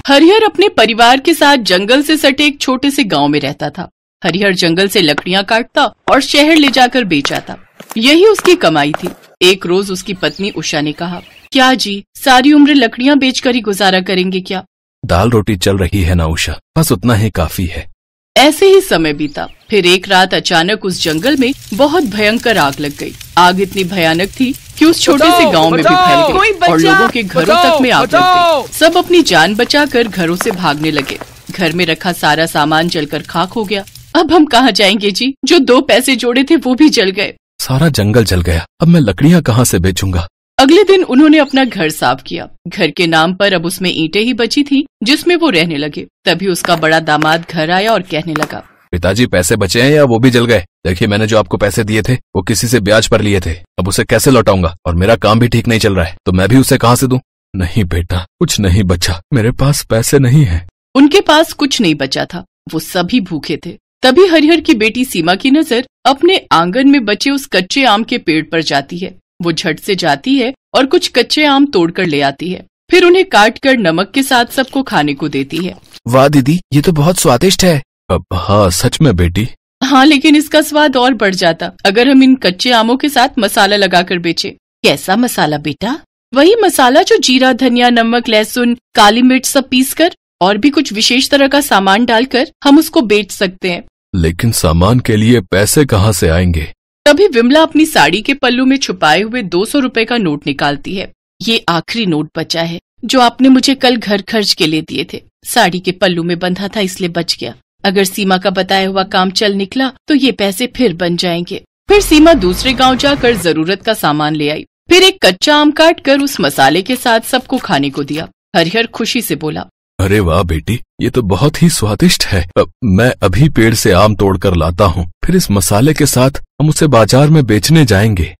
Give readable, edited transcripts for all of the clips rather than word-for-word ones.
हरिहर अपने परिवार के साथ जंगल से सटे एक छोटे से गांव में रहता था। हरिहर जंगल से लकड़ियां काटता और शहर ले जाकर बेचाता, यही उसकी कमाई थी। एक रोज उसकी पत्नी उषा ने कहा, क्या जी, सारी उम्र लकड़ियां बेचकर ही गुजारा करेंगे क्या? दाल रोटी चल रही है ना उषा, बस उतना ही काफी है। ऐसे ही समय बीता। फिर एक रात अचानक उस जंगल में बहुत भयंकर आग लग गई। आग इतनी भयानक थी कि उस छोटे से गांव में भी फैल गई और लोगों के घरों तक में आग लग गई। सब अपनी जान बचाकर घरों से भागने लगे। घर में रखा सारा सामान जलकर खाक हो गया। अब हम कहाँ जाएंगे जी? जो 2 पैसे जोड़े थे वो भी जल गए। सारा जंगल जल गया, अब मैं लकड़ियाँ कहाँ से बेचूंगा? अगले दिन उन्होंने अपना घर साफ किया। घर के नाम पर अब उसमें ईंटें ही बची थी जिसमें वो रहने लगे। तभी उसका बड़ा दामाद घर आया और कहने लगा, पिताजी पैसे बचे हैं या वो भी जल गए? देखिए, मैंने जो आपको पैसे दिए थे वो किसी से ब्याज पर लिए थे, अब उसे कैसे लौटाऊंगा? और मेरा काम भी ठीक नहीं चल रहा है, तो मैं भी उसे कहाँ से दूं? नहीं बेटा, कुछ नहीं बचा, मेरे पास पैसे नहीं है। उनके पास कुछ नहीं बचा था, वो सभी भूखे थे। तभी हरिहर की बेटी सीमा की नजर अपने आंगन में बचे उस कच्चे आम के पेड़ पर जाती है। वो झट से जाती है और कुछ कच्चे आम तोड़कर ले आती है। फिर उन्हें काटकर नमक के साथ सबको खाने को देती है। वाह दीदी, ये तो बहुत स्वादिष्ट है। हाँ सच में बेटी। हाँ, लेकिन इसका स्वाद और बढ़ जाता अगर हम इन कच्चे आमों के साथ मसाला लगाकर बेचे। कैसा मसाला बेटा? वही मसाला जो जीरा, धनिया, नमक, लहसुन, काली मिर्च सब पीसकर और भी कुछ विशेष तरह का सामान डालकर हम उसको बेच सकते हैं। लेकिन सामान के लिए पैसे कहाँ से आएंगे? तभी विमला अपनी साड़ी के पल्लू में छुपाए हुए 200 रुपए का नोट निकालती है। ये आखिरी नोट बचा है जो आपने मुझे कल घर खर्च के लिए दिए थे। साड़ी के पल्लू में बंधा था इसलिए बच गया। अगर सीमा का बताया हुआ काम चल निकला तो ये पैसे फिर बन जाएंगे। फिर सीमा दूसरे गांव जाकर जरूरत का सामान ले आई। फिर एक कच्चा आम काट कर उस मसाले के साथ सबको खाने को दिया। हरिहर खुशी से बोला, अरे वाह बेटी, ये तो बहुत ही स्वादिष्ट है। मैं अभी पेड़ से आम तोड़कर लाता हूँ, फिर इस मसाले के साथ हम उसे बाजार में बेचने जाएंगे।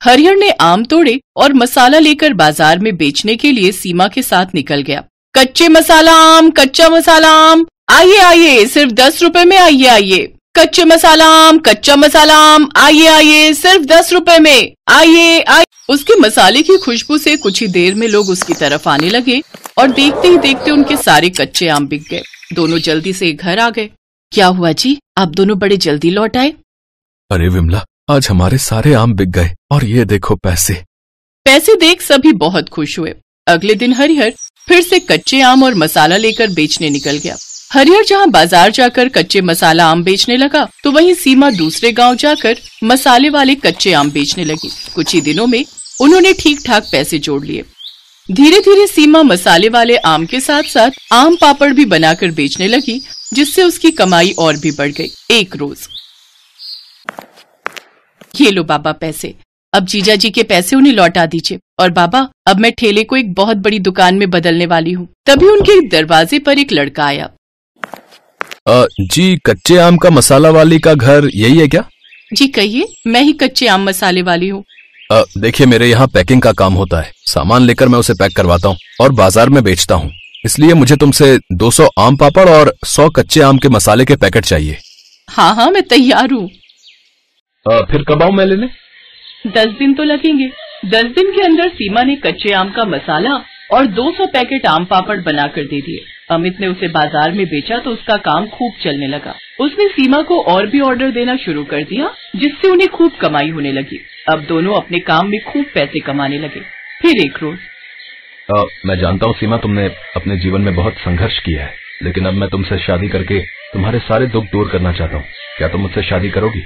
हरिहर ने आम तोड़े और मसाला लेकर बाजार में बेचने के लिए सीमा के साथ निकल गया। कच्चे मसाला आम, कच्चा मसाला आम, आइए आइए, सिर्फ 10 रुपए में आइए आइए। कच्चे मसाला आम, कच्चा मसाला आम, आइए आइए, सिर्फ 10 रुपए में आइए आइए। उसके मसाले की खुशबू से कुछ ही देर में लोग उसकी तरफ आने लगे और देखते ही देखते उनके सारे कच्चे आम बिक गए। दोनों जल्दी से घर आ गए। क्या हुआ जी, आप दोनों बड़े जल्दी लौट आए? अरे विमला, आज हमारे सारे आम बिक गए और ये देखो पैसे। पैसे देख सभी बहुत खुश हुए। अगले दिन हरिहर फिर से कच्चे आम और मसाला लेकर बेचने निकल गया। हरिहर जहाँ बाजार जाकर कच्चे मसाला आम बेचने लगा तो वहीं सीमा दूसरे गांव जाकर मसाले वाले कच्चे आम बेचने लगी। कुछ ही दिनों में उन्होंने ठीक ठाक पैसे जोड़ लिए। धीरे धीरे सीमा मसाले वाले आम के साथ साथ आम पापड़ भी बनाकर बेचने लगी, जिससे उसकी कमाई और भी बढ़ गई। एक रोज, ये लो बाबा पैसे, अब जीजा जी के पैसे उन्हें लौटा दीजिए। और बाबा, अब मैं ठेले को एक बहुत बड़ी दुकान में बदलने वाली हूँ। तभी उनके दरवाजे पर एक लड़का आया। जी, कच्चे आम का मसाला वाली का घर यही है क्या? जी कहिए, मैं ही कच्चे आम मसाले वाली हूँ। देखिए, मेरे यहाँ पैकिंग का काम होता है। सामान लेकर मैं उसे पैक करवाता हूँ और बाजार में बेचता हूँ। इसलिए मुझे तुमसे 200 आम पापड़ और 100 कच्चे आम के मसाले के पैकेट चाहिए। हाँ हाँ, मैं तैयार हूँ। फिर कब आऊँ मैं लेने? 10 दिन तो लगेंगे। 10 दिन के अंदर सीमा ने कच्चे आम का मसाला और 200 पैकेट आम पापड़ बनाकर दे दिए। अमित ने उसे बाजार में बेचा तो उसका काम खूब चलने लगा। उसने सीमा को और भी ऑर्डर देना शुरू कर दिया, जिससे उन्हें खूब कमाई होने लगी। अब दोनों अपने काम में खूब पैसे कमाने लगे। फिर एक रोज, मैं जानता हूँ सीमा, तुमने अपने जीवन में बहुत संघर्ष किया है, लेकिन अब मैं तुमसे शादी करके तुम्हारे सारे दुख दूर करना चाहता हूँ। क्या तुम मुझसे शादी करोगी?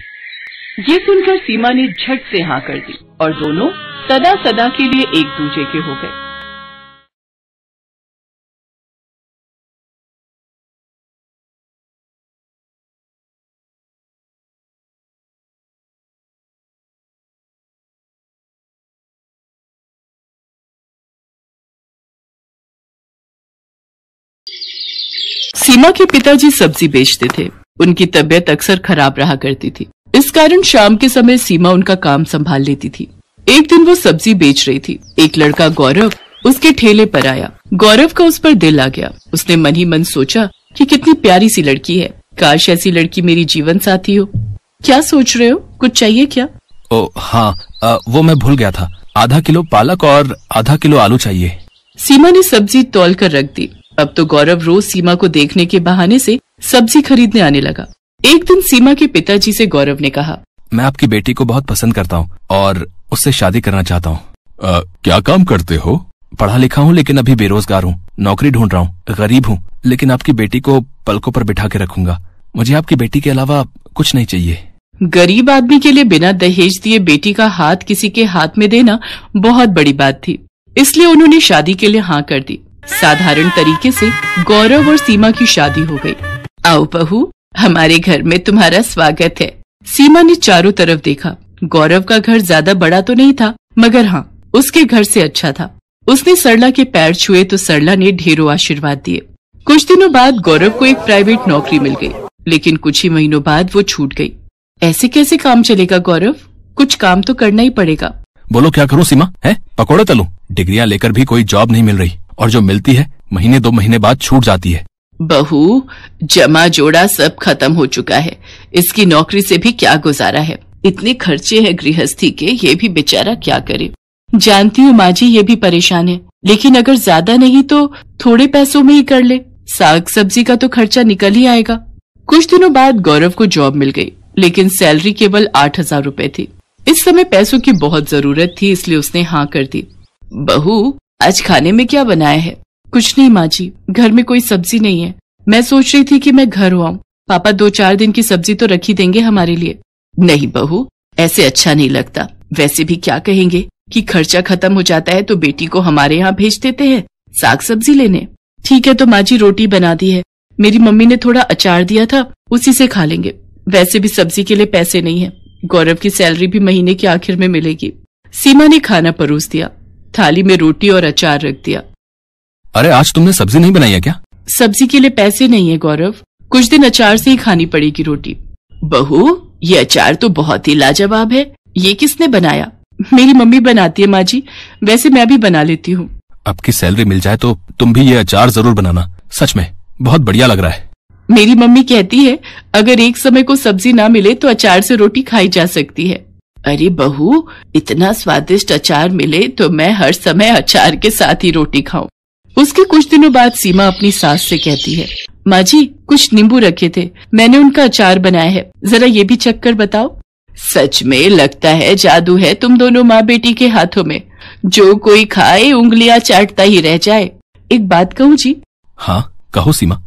ये सुनकर सीमा ने झट से हाँ कर दी और दोनों सदा सदा के लिए एक दूसरे के हो गए। सीमा के पिताजी सब्जी बेचते थे। उनकी तबीयत अक्सर खराब रहा करती थी। इस कारण शाम के समय सीमा उनका काम संभाल लेती थी। एक दिन वो सब्जी बेच रही थी। एक लड़का गौरव उसके ठेले पर आया। गौरव का उस पर दिल आ गया। उसने मन ही मन सोचा कि कितनी प्यारी सी लड़की है, काश ऐसी लड़की मेरी जीवन साथी हो। क्या सोच रहे हो, कुछ चाहिए क्या? ओ हाँ, वो मैं भूल गया था। आधा किलो पालक और आधा किलो आलू चाहिए। सीमा ने सब्जी तौल कर रख दी। अब तो गौरव रोज सीमा को देखने के बहाने से सब्जी खरीदने आने लगा। एक दिन सीमा के पिताजी से गौरव ने कहा, मैं आपकी बेटी को बहुत पसंद करता हूँ और उससे शादी करना चाहता हूँ। क्या काम करते हो? पढ़ा लिखा हूँ लेकिन अभी बेरोजगार हूँ, नौकरी ढूंढ रहा हूँ, गरीब हूँ, लेकिन आपकी बेटी को पलकों पर बिठा के रखूंगा। मुझे आपकी बेटी के अलावा कुछ नहीं चाहिए। गरीब आदमी के लिए बिना दहेज दिए बेटी का हाथ किसी के हाथ में देना बहुत बड़ी बात थी, इसलिए उन्होंने शादी के लिए हाँ कर दी। साधारण तरीके से गौरव और सीमा की शादी हो गई। आओ बहू, हमारे घर में तुम्हारा स्वागत है। सीमा ने चारों तरफ देखा। गौरव का घर ज्यादा बड़ा तो नहीं था, मगर हाँ, उसके घर से अच्छा था। उसने सरला के पैर छुए तो सरला ने ढेरों आशीर्वाद दिए। कुछ दिनों बाद गौरव को एक प्राइवेट नौकरी मिल गई, लेकिन कुछ ही महीनों बाद वो छूट गई। ऐसे कैसे काम चलेगा गौरव? कुछ काम तो करना ही पड़ेगा। बोलो क्या करूं सीमा? है पकौड़े तलूं? डिग्रियां लेकर भी कोई जॉब नहीं मिल रही, और जो मिलती है महीने 2 महीने बाद छूट जाती है। बहू, जमा जोड़ा सब खत्म हो चुका है। इसकी नौकरी से भी क्या गुजारा है? इतने खर्चे हैं गृहस्थी के, ये भी बेचारा क्या करे। जानती हूँ माँ जी, ये भी परेशान है, लेकिन अगर ज्यादा नहीं तो थोड़े पैसों में ही कर ले। साग सब्जी का तो खर्चा निकल ही आएगा। कुछ दिनों बाद गौरव को जॉब मिल गई, लेकिन सैलरी केवल 8,000 रुपए थी। इस समय पैसों की बहुत जरूरत थी, इसलिए उसने हाँ कर दी। बहू, आज खाने में क्या बनाया है? कुछ नहीं माँ जी, घर में कोई सब्जी नहीं है। मैं सोच रही थी कि मैं घर आऊं, पापा 2-4 दिन की सब्जी तो रखी देंगे हमारे लिए। नहीं बहू, ऐसे अच्छा नहीं लगता। वैसे भी क्या कहेंगे कि खर्चा खत्म हो जाता है तो बेटी को हमारे यहाँ भेज देते हैं साग सब्जी लेने। ठीक है तो माँ जी, रोटी बना दी है। मेरी मम्मी ने थोड़ा अचार दिया था, उसी से खा लेंगे। वैसे भी सब्जी के लिए पैसे नहीं है। गौरव की सैलरी भी महीने के आखिर में मिलेगी। सीमा ने खाना परोस दिया, थाली में रोटी और अचार रख दिया। अरे आज तुमने सब्जी नहीं बनाई है क्या? सब्जी के लिए पैसे नहीं है गौरव, कुछ दिन अचार से ही खानी पड़ेगी रोटी। बहू, ये अचार तो बहुत ही लाजवाब है। ये किसने बनाया? मेरी मम्मी बनाती है माँ जी, वैसे मैं भी बना लेती हूँ। आपकी सैलरी मिल जाए तो तुम भी ये अचार जरूर बनाना, सच में बहुत बढ़िया लग रहा है। मेरी मम्मी कहती है अगर एक समय को सब्जी ना मिले तो अचार से रोटी खाई जा सकती है। अरे बहू, इतना स्वादिष्ट अचार मिले तो मैं हर समय अचार के साथ ही रोटी खाऊं। उसके कुछ दिनों बाद सीमा अपनी सास से कहती है, माँ जी कुछ नींबू रखे थे, मैंने उनका अचार बनाया है, जरा ये भी चख कर बताओ। सच में लगता है जादू है तुम दोनों माँ बेटी के हाथों में, जो कोई खाए उंगलियां चाटता ही रह जाए। एक बात कहूँ जी? हाँ कहो सीमा।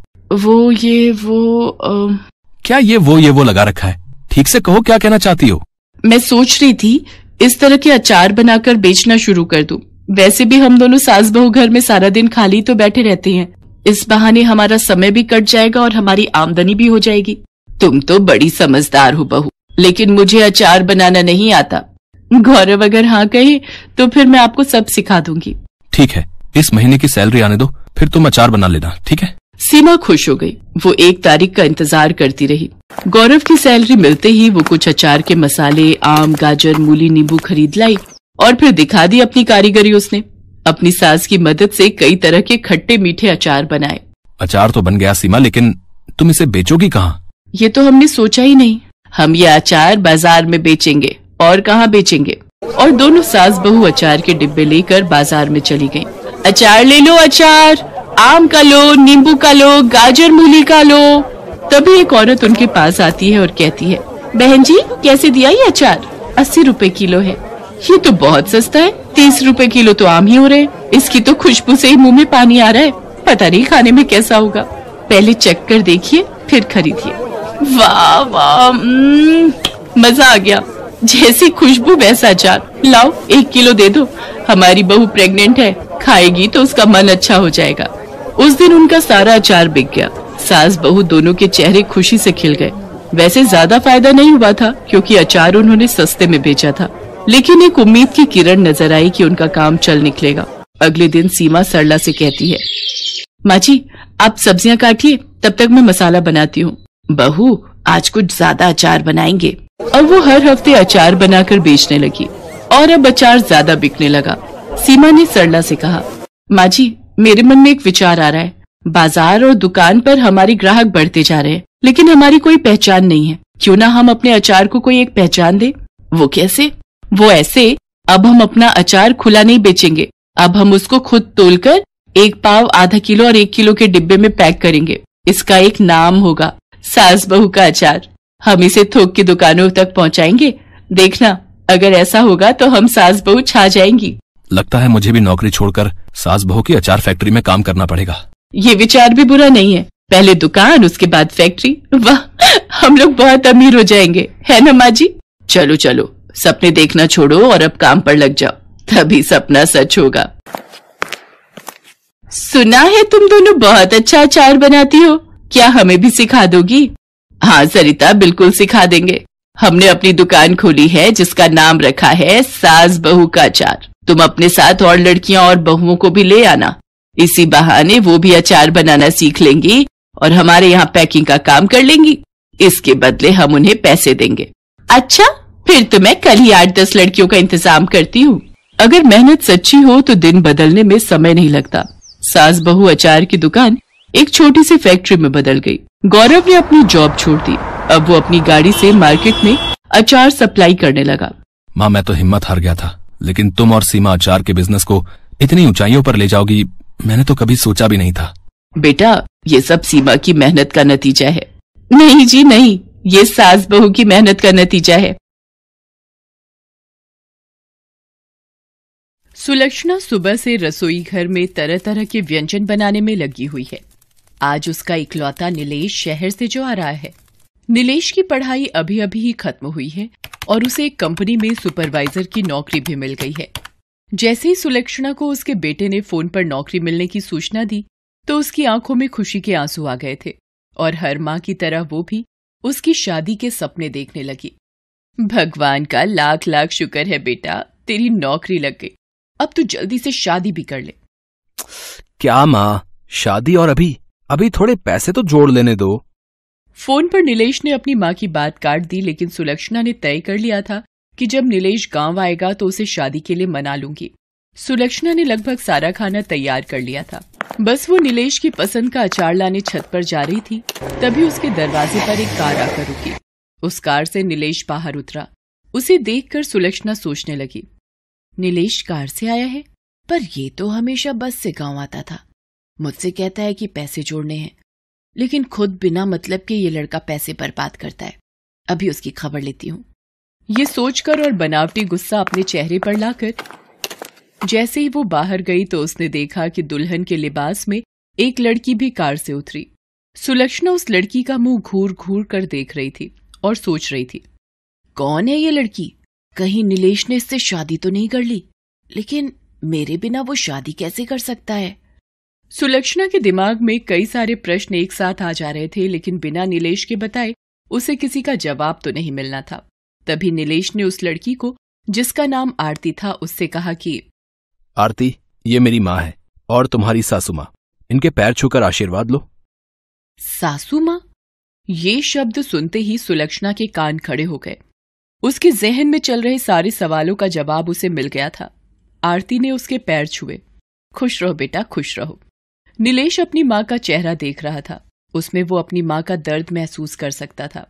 क्या ये वो लगा रखा है? ठीक से कहो, क्या कहना चाहती हो? मैं सोच रही थी इस तरह के अचार बनाकर बेचना शुरू कर दूं। वैसे भी हम दोनों सास बहू घर में सारा दिन खाली तो बैठे रहते हैं, इस बहाने हमारा समय भी कट जाएगा और हमारी आमदनी भी हो जाएगी। तुम तो बड़ी समझदार हो बहू, लेकिन मुझे अचार बनाना नहीं आता। गौरव अगर हाँ कहे तो फिर मैं आपको सब सिखा दूंगी। ठीक है, इस महीने की सैलरी आने दो, फिर तुम अचार बना लेना, ठीक है? सीमा खुश हो गई। वो 1 तारीख का इंतजार करती रही। गौरव की सैलरी मिलते ही वो कुछ अचार के मसाले, आम, गाजर, मूली, नींबू खरीद लाई और फिर दिखा दी अपनी कारीगरी। उसने अपनी सास की मदद से कई तरह के खट्टे मीठे अचार बनाए। अचार तो बन गया सीमा, लेकिन तुम इसे बेचोगी कहाँ? ये तो हमने सोचा ही नहीं। हम ये अचार बाजार में बेचेंगे, और कहाँ बेचेंगे। और दोनों सास बहू अचार के डिब्बे लेकर बाजार में चली गईं। अचार ले लो, अचार आम का लो, नींबू का लो, गाजर मूली का लो। तभी एक औरत उनके पास आती है और कहती है, बहन जी कैसे दिया ये अचार? 80 रुपए किलो है। ये तो बहुत सस्ता है, 30 रुपए किलो तो आम ही हो रहे। इसकी तो खुशबू से ही मुंह में पानी आ रहा है, पता नहीं खाने में कैसा होगा। पहले चख कर देखिए फिर खरीदिए। वाह वाह, मजा आ गया। जैसी खुशबू वैसा अचार। लाओ 1 किलो दे दो, हमारी बहू प्रेग्नेंट है, खाएगी तो उसका मन अच्छा हो जाएगा। उस दिन उनका सारा अचार बिक गया। सास बहू दोनों के चेहरे खुशी से खिल गए। वैसे ज्यादा फायदा नहीं हुआ था क्योंकि अचार उन्होंने सस्ते में बेचा था, लेकिन एक उम्मीद की किरण नजर आई कि उनका काम चल निकलेगा। अगले दिन सीमा सरला से कहती है, माँ जी आप सब्जियां काटिए, तब तक मैं मसाला बनाती हूँ। बहू आज कुछ ज्यादा अचार बनाएंगे। और वो हर हफ्ते अचार बनाकर बेचने लगी और अब अचार ज्यादा बिकने लगा। सीमा ने सरला से कहा, माँ जी मेरे मन में एक विचार आ रहा है। बाजार और दुकान पर हमारे ग्राहक बढ़ते जा रहे हैं, लेकिन हमारी कोई पहचान नहीं है। क्यों ना हम अपने अचार को कोई एक पहचान दे? वो कैसे? वो ऐसे, अब हम अपना अचार खुला नहीं बेचेंगे, अब हम उसको खुद तोलकर 1 पाव, आधा किलो और 1 किलो के डिब्बे में पैक करेंगे। इसका एक नाम होगा, सास बहू का अचार। हम इसे थोक की दुकानों तक पहुंचाएंगे। देखना, अगर ऐसा होगा तो हम सास बहू छा जाएंगी। लगता है मुझे भी नौकरी छोड़कर सास बहू की अचार फैक्ट्री में काम करना पड़ेगा। ये विचार भी बुरा नहीं है, पहले दुकान उसके बाद फैक्ट्री। वाह, हम लोग बहुत अमीर हो जाएंगे, है ना माँ जी? चलो चलो, सपने देखना छोड़ो और अब काम पर लग जाओ, तभी सपना सच होगा। सुना है तुम दोनों बहुत अच्छा अचार बनाती हो, क्या हमें भी सिखा दोगी? हाँ सरिता, बिल्कुल सिखा देंगे। हमने अपनी दुकान खोली है जिसका नाम रखा है सास बहू का अचार। तुम अपने साथ और लड़कियां और बहुओं को भी ले आना, इसी बहाने वो भी अचार बनाना सीख लेंगी और हमारे यहाँ पैकिंग का काम कर लेंगी। इसके बदले हम उन्हें पैसे देंगे। अच्छा, फिर तो मैं कल ही 8-10 लड़कियों का इंतजाम करती हूँ। अगर मेहनत सच्ची हो तो दिन बदलने में समय नहीं लगता। सास बहू अचार की दुकान एक छोटी सी फैक्ट्री में बदल गई। गौरव ने अपनी जॉब छोड़ दी। अब वो अपनी गाड़ी से मार्केट में अचार सप्लाई करने लगा। माँ, मैं तो हिम्मत हार गया था, लेकिन तुम और सीमा अचार के बिजनेस को इतनी ऊंचाइयों पर ले जाओगी, मैंने तो कभी सोचा भी नहीं था। बेटा, ये सब सीमा की मेहनत का नतीजा है। नहीं जी नहीं, ये सास बहू की मेहनत का नतीजा है। सुलक्षणा सुबह से रसोई घर में तरह तरह के व्यंजन बनाने में लगी हुई है। आज उसका इकलौता नीलेश शहर से जो आ रहा है। नीलेश की पढ़ाई अभी अभी ही खत्म हुई है और उसे एक कंपनी में सुपरवाइजर की नौकरी भी मिल गई है। जैसे ही सुलक्षणा को उसके बेटे ने फोन पर नौकरी मिलने की सूचना दी तो उसकी आंखों में खुशी के आंसू आ गए थे और हर माँ की तरह वो भी उसकी शादी के सपने देखने लगी। भगवान का लाख लाख शुक्र है बेटा, तेरी नौकरी लग गई। अब तू जल्दी से शादी भी कर ले। क्या माँ, शादी? और अभी थोड़े पैसे तो जोड़ लेने दो। फोन पर नीलेश ने अपनी माँ की बात काट दी, लेकिन सुलक्षणा ने तय कर लिया था कि जब नीलेश गांव आएगा तो उसे शादी के लिए मना लूंगी। सुलक्षणा ने लगभग सारा खाना तैयार कर लिया था। बस वो नीलेश की पसंद का अचार लाने छत पर जा रही थी, तभी उसके दरवाजे पर एक कार आकर रुकी। उस कार से नीलेश बाहर उतरा। उसे देखकर सुलक्षणा सोचने लगी, नीलेश कार से आया है, पर ये तो हमेशा बस से गांव आता था। मुझसे कहता है कि पैसे जोड़ने हैं, लेकिन खुद बिना मतलब के ये लड़का पैसे बर्बाद करता है। अभी उसकी खबर लेती हूँ। ये सोचकर और बनावटी गुस्सा अपने चेहरे पर लाकर जैसे ही वो बाहर गई तो उसने देखा कि दुल्हन के लिबास में एक लड़की भी कार से उतरी। सुलक्षणा उस लड़की का मुंह घूर घूर कर देख रही थी और सोच रही थी, कौन है ये लड़की? कहीं नीलेश ने इससे शादी तो नहीं कर ली? लेकिन मेरे बिना वो शादी कैसे कर सकता है? सुलक्षणा के दिमाग में कई सारे प्रश्न एक साथ आ जा रहे थे, लेकिन बिना नीलेश के बताए उसे किसी का जवाब तो नहीं मिलना था। तभी नीलेश ने उस लड़की को, जिसका नाम आरती था, उससे कहा कि आरती, ये मेरी माँ है और तुम्हारी सासू माँ। इनके पैर छूकर आशीर्वाद लो। सासू माँ? ये शब्द सुनते ही सुलक्षणा के कान खड़े हो गए। उसके जहन में चल रहे सारे सवालों का जवाब उसे मिल गया था। आरती ने उसके पैर छुए। खुश रहो बेटा, खुश रहो। नीलेश अपनी माँ का चेहरा देख रहा था। उसमें वो अपनी माँ का दर्द महसूस कर सकता था।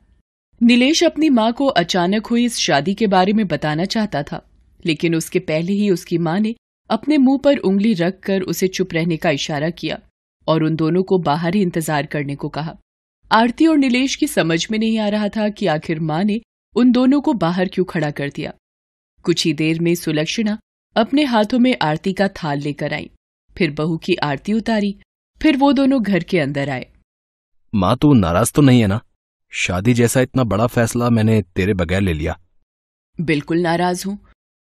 नीलेश अपनी माँ को अचानक हुई इस शादी के बारे में बताना चाहता था, लेकिन उसके पहले ही उसकी माँ ने अपने मुंह पर उंगली रखकर उसे चुप रहने का इशारा किया और उन दोनों को बाहर ही इंतजार करने को कहा। आरती और नीलेश की समझ में नहीं आ रहा था कि आखिर माँ ने उन दोनों को बाहर क्यों खड़ा कर दिया। कुछ ही देर में सुलक्षणा अपने हाथों में आरती का थाल लेकर आई, फिर बहू की आरती उतारी, फिर वो दोनों घर के अंदर आए। माँ, तू नाराज तो नहीं है ना? शादी जैसा इतना बड़ा फैसला मैंने तेरे बगैर ले लिया। बिल्कुल नाराज हूँ।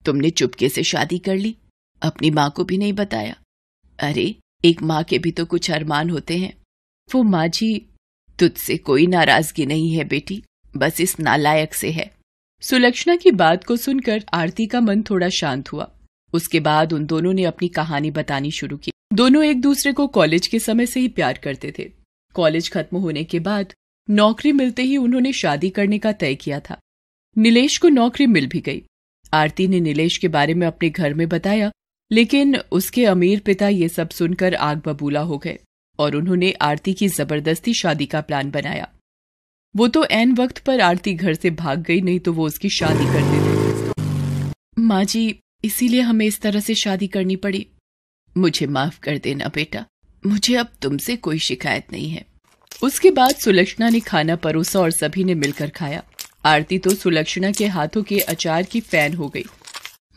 तुमने चुपके से शादी कर ली, अपनी माँ को भी नहीं बताया। अरे, एक माँ के भी तो कुछ अरमान होते हैं। वो माँ जी, तुझसे कोई नाराजगी नहीं है बेटी, बस इस नालायक से है। सुलक्षणा की बात को सुनकर आरती का मन थोड़ा शांत हुआ। उसके बाद उन दोनों ने अपनी कहानी बतानी शुरू की। दोनों एक दूसरे को कॉलेज के समय से ही प्यार करते थे। कॉलेज खत्म होने के बाद नौकरी मिलते ही उन्होंने शादी करने का तय किया था। नीलेश को नौकरी मिल भी गई। आरती ने नीलेश के बारे में अपने घर में बताया, लेकिन उसके अमीर पिता ये सब सुनकर आग बबूला हो गए और उन्होंने आरती की जबरदस्ती शादी का प्लान बनाया। वो तो ऐन वक्त पर आरती घर से भाग गई, नहीं तो वो उसकी शादी कर देते थे। माँ जी, इसीलिए हमें इस तरह से शादी करनी पड़ी। मुझे माफ कर देना बेटा, मुझे अब तुमसे कोई शिकायत नहीं है। उसके बाद सुलक्षणा ने खाना परोसा और सभी ने मिलकर खाया। आरती तो सुलक्षणा के हाथों के अचार की फैन हो गई।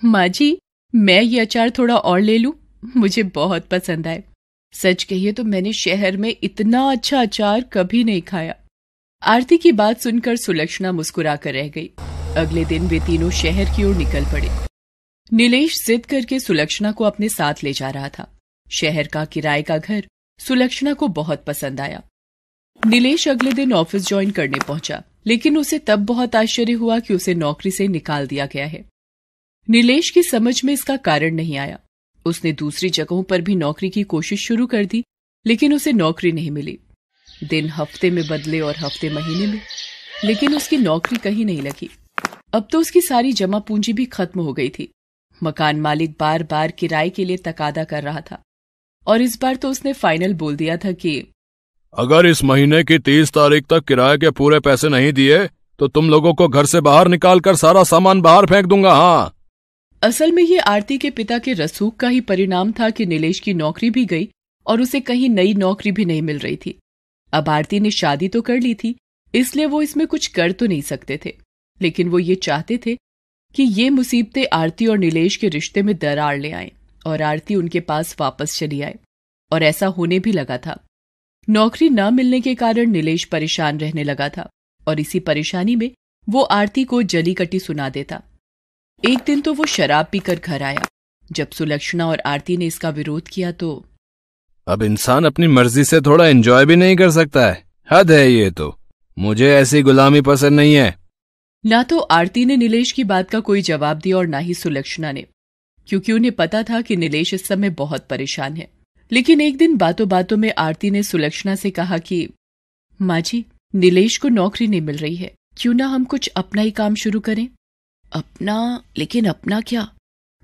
माँ जी, मैं ये अचार थोड़ा और ले लूं? मुझे बहुत पसंद आए। सच कहिए तो मैंने शहर में इतना अच्छा अचार कभी नहीं खाया। आरती की बात सुनकर सुलक्षणा मुस्कुराकर रह गई। अगले दिन वे तीनों शहर की ओर निकल पड़े। नीलेश जिद करके सुलक्षणा को अपने साथ ले जा रहा था। शहर का किराए का घर सुलक्षणा को बहुत पसंद आया। नीलेश अगले दिन ऑफिस ज्वाइन करने पहुंचा, लेकिन उसे तब बहुत आश्चर्य हुआ कि उसे नौकरी से निकाल दिया गया है। नीलेश की समझ में इसका कारण नहीं आया। उसने दूसरी जगहों पर भी नौकरी की कोशिश शुरू कर दी, लेकिन उसे नौकरी नहीं मिली। दिन हफ्ते में बदले और हफ्ते महीने में, लेकिन उसकी नौकरी कहीं नहीं लगी। अब तो उसकी सारी जमा पूंजी भी खत्म हो गई थी। मकान मालिक बार बार किराए के लिए तकादा कर रहा था और इस बार तो उसने फाइनल बोल दिया था कि अगर इस महीने की 30 तारीख तक किराए के पूरे पैसे नहीं दिए तो तुम लोगों को घर से बाहर निकालकर सारा सामान बाहर फेंक दूंगा। हाँ, असल में ये आरती के पिता के रसूख का ही परिणाम था कि नीलेश की नौकरी भी गई और उसे कहीं नई नौकरी भी नहीं मिल रही थी। अब आरती ने शादी तो कर ली थी, इसलिए वो इसमें कुछ कर तो नहीं सकते थे, लेकिन वो ये चाहते थे कि ये मुसीबतें आरती और नीलेश के रिश्ते में दरार ले आएं और आरती उनके पास वापस चली आए। और ऐसा होने भी लगा था। नौकरी न मिलने के कारण नीलेश परेशान रहने लगा था और इसी परेशानी में वो आरती को जली कटी सुना देता। एक दिन तो वो शराब पीकर घर आया। जब सुलक्षणा और आरती ने इसका विरोध किया तो अब इंसान अपनी मर्जी से थोड़ा एंजॉय भी नहीं कर सकता है? हद है ये तो। मुझे ऐसी गुलामी पसंद नहीं है। ना तो आरती ने नीलेश की बात का कोई जवाब दिया और ना ही सुलक्षणा ने, क्योंकि उन्हें पता था कि नीलेश इस समय बहुत परेशान है। लेकिन एक दिन बातों बातों में आरती ने सुलक्षणा से कहा कि माँ जी, नीलेश को नौकरी नहीं मिल रही है, क्यों ना हम कुछ अपना ही काम शुरू करें। अपना? लेकिन अपना क्या?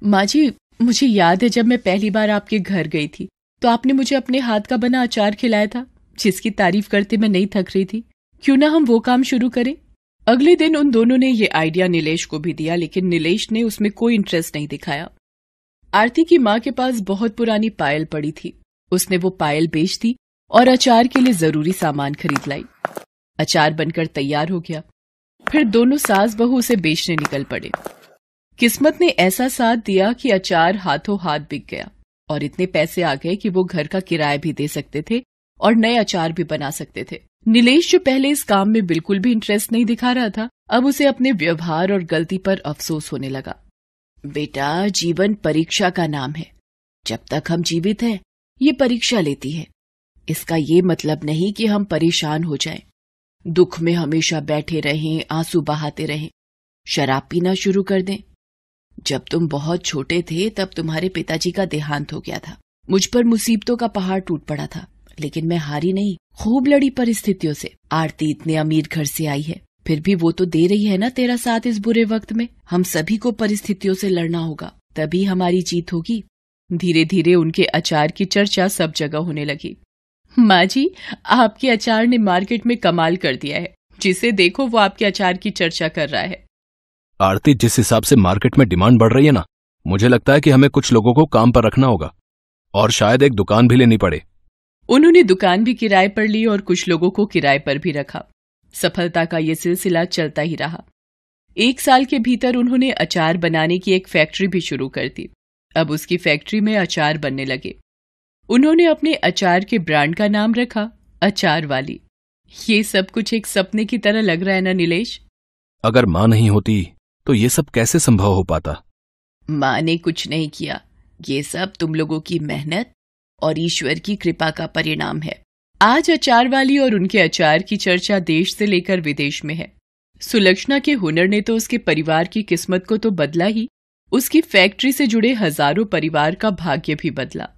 माँ जी, मुझे याद है जब मैं पहली बार आपके घर गई थी तो आपने मुझे अपने हाथ का बना अचार खिलाया था, जिसकी तारीफ करते मैं नहीं थक रही थी। क्यों ना हम वो काम शुरू करें। अगले दिन उन दोनों ने ये आइडिया नीलेश को भी दिया, लेकिन नीलेश ने उसमें कोई इंटरेस्ट नहीं दिखाया। आरती की माँ के पास बहुत पुरानी पायल पड़ी थी। उसने वो पायल बेच दी और अचार के लिए जरूरी सामान खरीद लाई। अचार बनकर तैयार हो गया। फिर दोनों सास बहू उसे बेचने निकल पड़े। किस्मत ने ऐसा साथ दिया कि अचार हाथों हाथ बिक गया और इतने पैसे आ गए कि वो घर का किराया भी दे सकते थे और नए अचार भी बना सकते थे। नीलेश, जो पहले इस काम में बिल्कुल भी इंटरेस्ट नहीं दिखा रहा था, अब उसे अपने व्यवहार और गलती पर अफसोस होने लगा। बेटा, जीवन परीक्षा का नाम है। जब तक हम जीवित हैं, ये परीक्षा लेती है। इसका ये मतलब नहीं कि हम परेशान हो जाएं, दुख में हमेशा बैठे रहें, आंसू बहाते रहें, शराब पीना शुरू कर दें। जब तुम बहुत छोटे थे तब तुम्हारे पिताजी का देहांत हो गया था। मुझ पर मुसीबतों का पहाड़ टूट पड़ा था, लेकिन मैं हारी नहीं, खूब लड़ी परिस्थितियों से। आरती इतने अमीर घर से आई है, फिर भी वो तो दे रही है ना तेरा साथ इस बुरे वक्त में। हम सभी को परिस्थितियों से लड़ना होगा, तभी हमारी जीत होगी। धीरे धीरे उनके अचार की चर्चा सब जगह होने लगी। माँ जी, आपके अचार ने मार्केट में कमाल कर दिया है। जिसे देखो वो आपके अचार की चर्चा कर रहा है। आरती, जिस हिसाब से मार्केट में डिमांड बढ़ रही है ना, मुझे लगता है कि हमें कुछ लोगों को काम पर रखना होगा और शायद एक दुकान भी लेनी पड़े। उन्होंने दुकान भी किराए पर ली और कुछ लोगों को किराए पर भी रखा। सफलता का ये सिलसिला चलता ही रहा। 1 साल के भीतर उन्होंने अचार बनाने की एक फैक्ट्री भी शुरू कर दी। अब उसकी फैक्ट्री में अचार बनने लगे। उन्होंने अपने अचार के ब्रांड का नाम रखा अचार वाली। ये सब कुछ एक सपने की तरह लग रहा है ना नीलेश? अगर माँ नहीं होती तो ये सब कैसे संभव हो पाता? माँ ने कुछ नहीं किया। ये सब तुम लोगों की मेहनत और ईश्वर की कृपा का परिणाम है। आज अचार वाली और उनके अचार की चर्चा देश से लेकर विदेश में है। सुलक्षणा के हुनर ने तो उसके परिवार की किस्मत को तो बदला ही, उसकी फैक्ट्री से जुड़े हजारों परिवार का भाग्य भी बदला।